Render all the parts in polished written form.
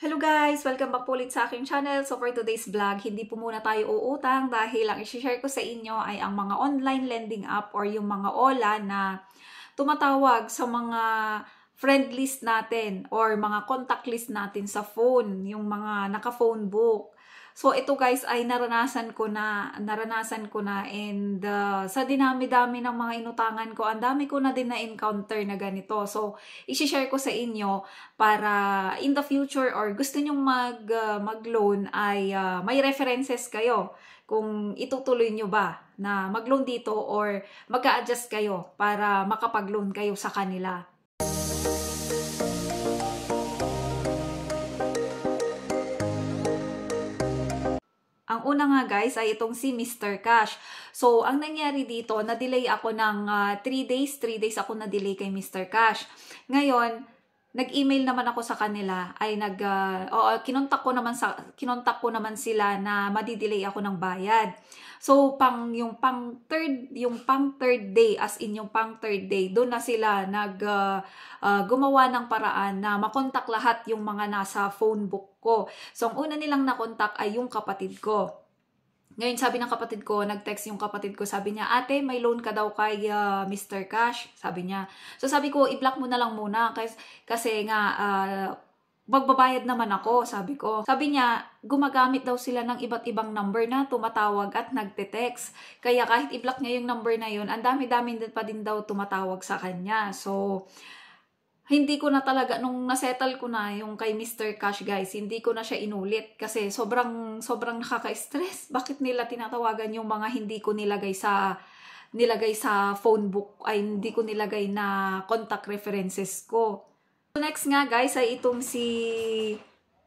Hello guys! Welcome back po ulit sa aking channel. So for today's vlog, hindi po muna tayo uutang dahil ang i-share ko sa inyo ay ang mga online lending app or yung mga OLA na tumatawag sa mga friend list natin or mga contact list natin sa phone, yung mga naka-phone book. So ito guys ay naranasan ko na and sa dinami-dami ng mga inutangan ko, ang dami ko na din na-encounter na ganito. So i-share ko sa inyo para in the future or gusto nyong mag-loan ay may references kayo kung itutuloy nyo ba na mag-loan dito or mag-a-adjust kayo para makapag-loan kayo sa kanila. Ang una nga guys ay itong si Mr. Cash. So, ang nangyari dito, na-delay ako ng 3 days. 3 days ako na-delay kay Mr. Cash. Ngayon, nag-email naman ako sa kanila ay kinontak ko naman sila na madidelay ako ng bayad. So yung pang third day, as in yung pang third day, doon na sila gumawa ng paraan na makontak lahat yung mga nasa phone book ko. So ang una nilang nakontak ay yung kapatid ko. Ngayon, sabi ng kapatid ko, nag-text yung kapatid ko, sabi niya, ate, may loan ka daw kay Mr. Cash, sabi niya. So, sabi ko, i-block mo na lang muna, kasi nga, magbabayad naman ako, sabi ko. Sabi niya, gumagamit daw sila ng iba't ibang number na tumatawag at nagte-text. Kaya kahit i-block niya yung number na yun, ang dami-dami pa din daw tumatawag sa kanya. So, hindi ko na talaga, nung nasettle ko na yung kay Mr. Cash guys, hindi ko na siya inulit kasi sobrang nakaka-stress. Bakit nila tinatawagan yung mga hindi ko nilagay sa phone book, ay hindi ko nilagay na contact references ko. So next nga guys ay itong si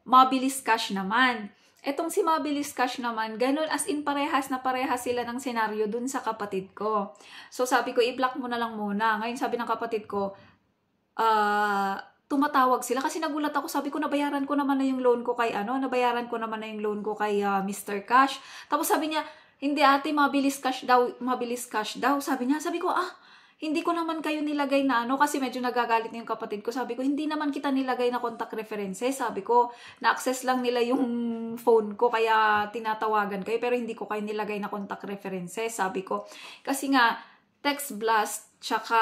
Mabilis Cash naman. Etong si Mabilis Cash naman, ganun as in parehas sila ng senaryo dun sa kapatid ko. So sabi ko, i-block mo na lang muna. Ngayon sabi ng kapatid ko, tumatawag sila kasi nagulat ako, sabi ko nabayaran ko naman na yung loan ko kay Mr. Cash. Tapos sabi niya, hindi ate, mabilis cash daw, sabi niya. Sabi ko, hindi ko naman kayo nilagay na kasi medyo nagagalit na yung kapatid ko. Sabi ko, hindi naman kita nilagay na contact references. Sabi ko, na-access lang nila yung phone ko kaya tinatawagan kayo, pero hindi ko kayo nilagay na contact references. Sabi ko, kasi nga text blast tsaka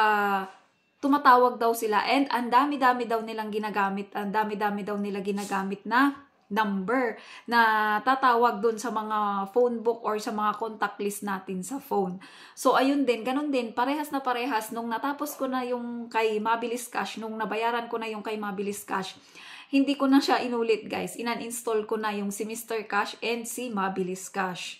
tumatawag daw sila and ang dami-dami daw nila ginagamit na number na tatawag dun sa mga phone book or sa mga contact list natin sa phone. So ayun din, ganun din, parehas nung natapos ko na yung kay Mabilis Cash, nung nabayaran ko na yung kay Mabilis Cash, hindi ko na siya inulit guys, inan-install ko na yung si Mr. Cash and si Mabilis Cash.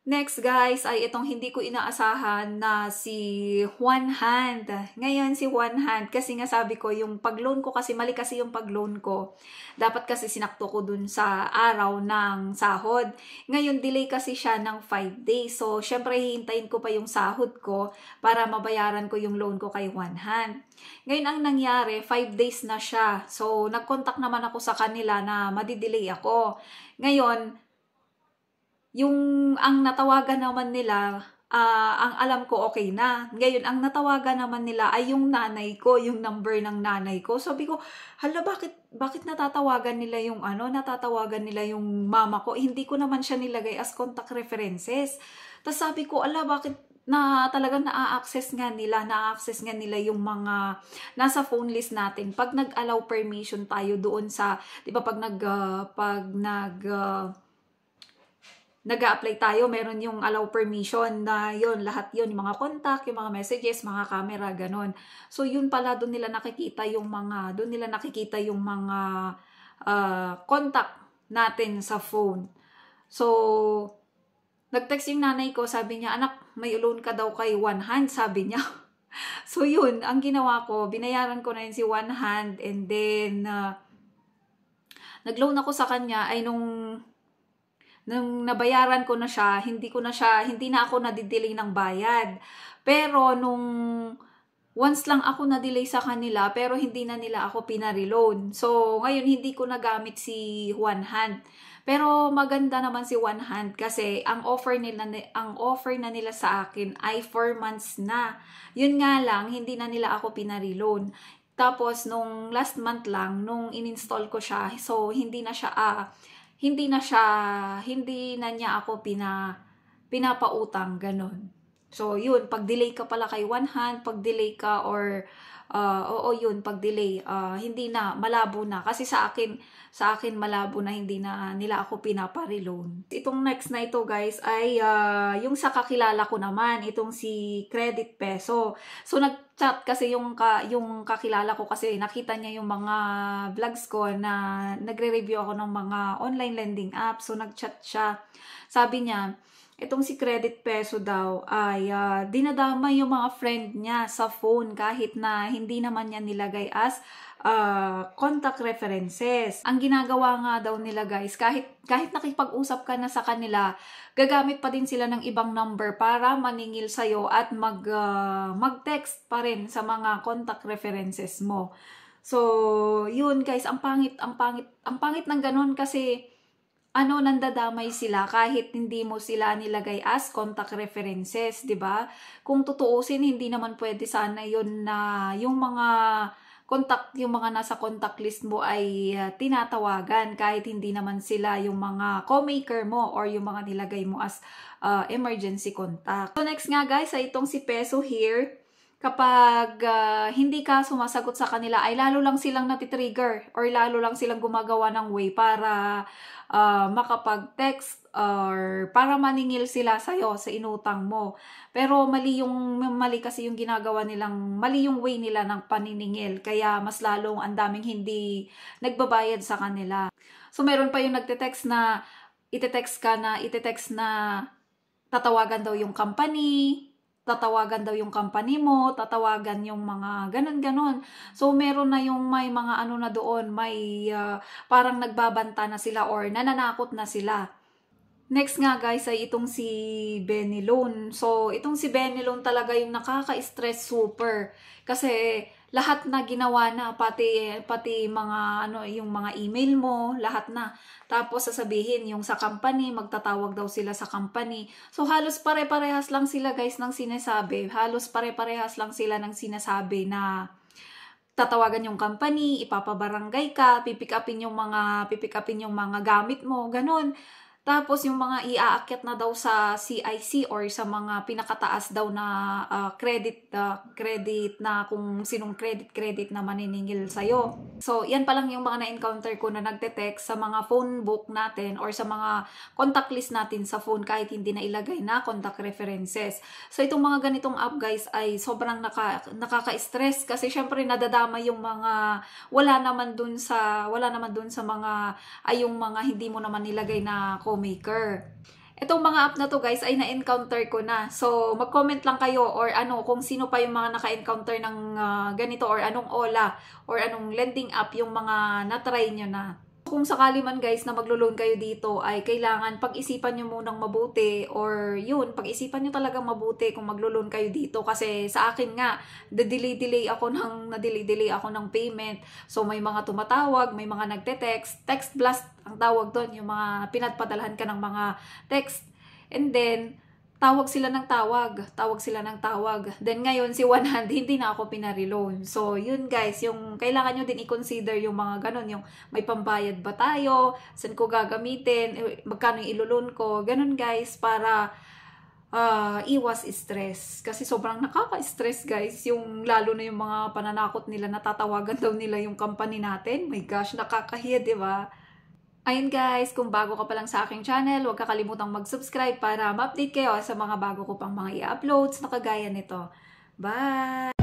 Next guys ay itong hindi ko inaasahan na si One Hand. Ngayon si One Hand kasi nga sabi ko yung pag-loan ko kasi mali kasi yung pag-loan ko. Dapat kasi sinakto ko dun sa araw ng sahod. Ngayon delay kasi siya ng 5 days. So syempre hihintayin ko pa yung sahod ko para mabayaran ko yung loan ko kay One Hand. Ngayon ang nangyari 5 days na siya. So nag-contact naman ako sa kanila na madidelay ako. Ngayon ang natawagan naman nila, ang alam ko okay na. Ngayon, ang natawagan naman nila ay yung nanay ko, yung number ng nanay ko. Sabi ko, hala, bakit natatawagan nila yung mama ko? Hindi ko naman siya nilagay as contact references. Tapos sabi ko, ala, bakit talagang na-access nga nila yung mga nasa phone list natin. Pag nag-allow permission tayo doon sa, di ba, nag-a-apply tayo, meron yung allow permission na yun, lahat yun, yung mga contact, yung mga messages, mga camera, ganon. So yun pala, doon nila nakikita yung mga contact natin sa phone. So, nag-text yung nanay ko, sabi niya, anak, may loan ka daw kay One Hand, sabi niya. So yun, ang ginawa ko, binayaran ko na yun si One Hand, and then, nag-loan ako sa kanya, ay nung nabayaran ko na siya, hindi na ako nadidelay ng bayad. Pero once lang ako na-delay sa kanila, pero hindi na nila ako pinareloan. So, ngayon hindi ko nagamit si One Hand. Pero maganda naman si One Hand kasi ang offer na nila sa akin ay 4 months na. Yun nga lang, hindi na nila ako pinareloan. Tapos, nung last month lang, nung in-install ko siya, so, hindi na niya ako pinapautang, ganun. So, yun, pag delay ka pala kay one hand, pag delay ka or, pag delay, hindi na, malabo na. Kasi sa akin malabo na, hindi na nila ako pinapa-reloan. Itong next na ito guys ay yung sa kakilala ko naman, itong si Credit Peso. So nag-chat kasi yung kakilala ko kasi nakita niya yung mga vlogs ko na nagre-review ako ng mga online lending app. So nag-chat siya. Sabi niya, itong si Credit Peso daw ay dinadama yung mga friend niya sa phone kahit na hindi naman niya nilagay as contact references. Ang ginagawa nga daw nila guys, kahit nakipag-usap ka na sa kanila, gagamit pa din sila ng ibang number para maningil sa'yo at mag-text pa rin sa mga contact references mo. So, yun guys, ang pangit ng ganun kasi nandadamay sila kahit hindi mo sila nilagay as contact references, 'di ba? Kung tutuusin, hindi naman pwede sana 'yun na yung mga nasa contact list mo ay tinatawagan kahit hindi naman sila yung mga co-maker mo or yung mga nilagay mo as emergency contact. So next nga guys ay itong si Peso here. Kapag hindi ka sumasagot sa kanila ay lalo lang silang natitrigger or lalo lang silang gumagawa ng way para makapag-text or para maningil sila sa'yo sa inutang mo. Pero mali kasi yung ginagawa nilang, mali yung way nila ng paniningil. Kaya mas lalong ang daming hindi nagbabayad sa kanila. So meron pa yung nagte-text na, ite-text na tatawagan daw yung company, tatawagan daw yung company mo, tatawagan yung mga ganon-ganon. So, meron na yung may mga na doon, may parang nagbabanta na sila or nananakot na sila. Next nga guys ay itong si Benny Loan. So, itong si Benny Loan talaga yung nakaka-stress super. Kasi lahat na ginawa na, pati mga yung mga email mo, lahat na. Tapos sasabihin yung sa company, magtatawag daw sila sa company. So halos pare-parehas lang sila guys ng sinasabi. Halos pare-parehas lang sila ng sinasabi na tatawagan yung company, ipapabarangay ka, pipick upin yung mga gamit mo, ganun. Tapos yung mga iaakyat na daw sa CIC or sa mga pinakataas daw na credit na kung sinong credit na maniningil sa'yo. So, yan pa lang yung mga na-encounter ko na nagte-text sa mga phone book natin or sa mga contact list natin sa phone kahit hindi na ilagay na contact references. So, itong mga ganitong app guys ay sobrang nakaka-stress kasi syempre nadadama yung mga wala naman dun sa mga yung mga hindi mo naman nilagay na maker. Itong mga app na to guys ay na-encounter ko na. So, mag-comment lang kayo or kung sino pa yung mga naka-encounter ng ganito or anong OLA or anong lending app yung mga na-try nyo na. Kung sakali man guys na maglo-loan kayo dito ay kailangan pag-isipan nyo munang mabuti or pag-isipan nyo talagang mabuti kung maglo-loan kayo dito kasi sa akin nga, na-delay ako ng payment. So may mga tumatawag, may mga text blast ang tawag doon, yung mga pinadpadalhan ka ng mga text. And then tawag sila ng tawag. Then ngayon, si one hand, hindi na ako pinareloan. So, yun guys, yung kailangan nyo din i-consider yung mga ganun, yung may pambayad ba tayo, saan ko gagamitin, magkano yung iloloan ko, ganun guys, para iwas stress. Kasi sobrang nakaka-stress guys, yung lalo na yung mga pananakot nila, natatawagan daw nila yung company natin. My gosh, nakakahiya, diba? Ayun guys, kung bago ka pa lang sa aking channel, huwag kakalimutang mag-subscribe para ma-update kayo sa mga bago ko pang mga i-uploads na kagaya nito. Bye!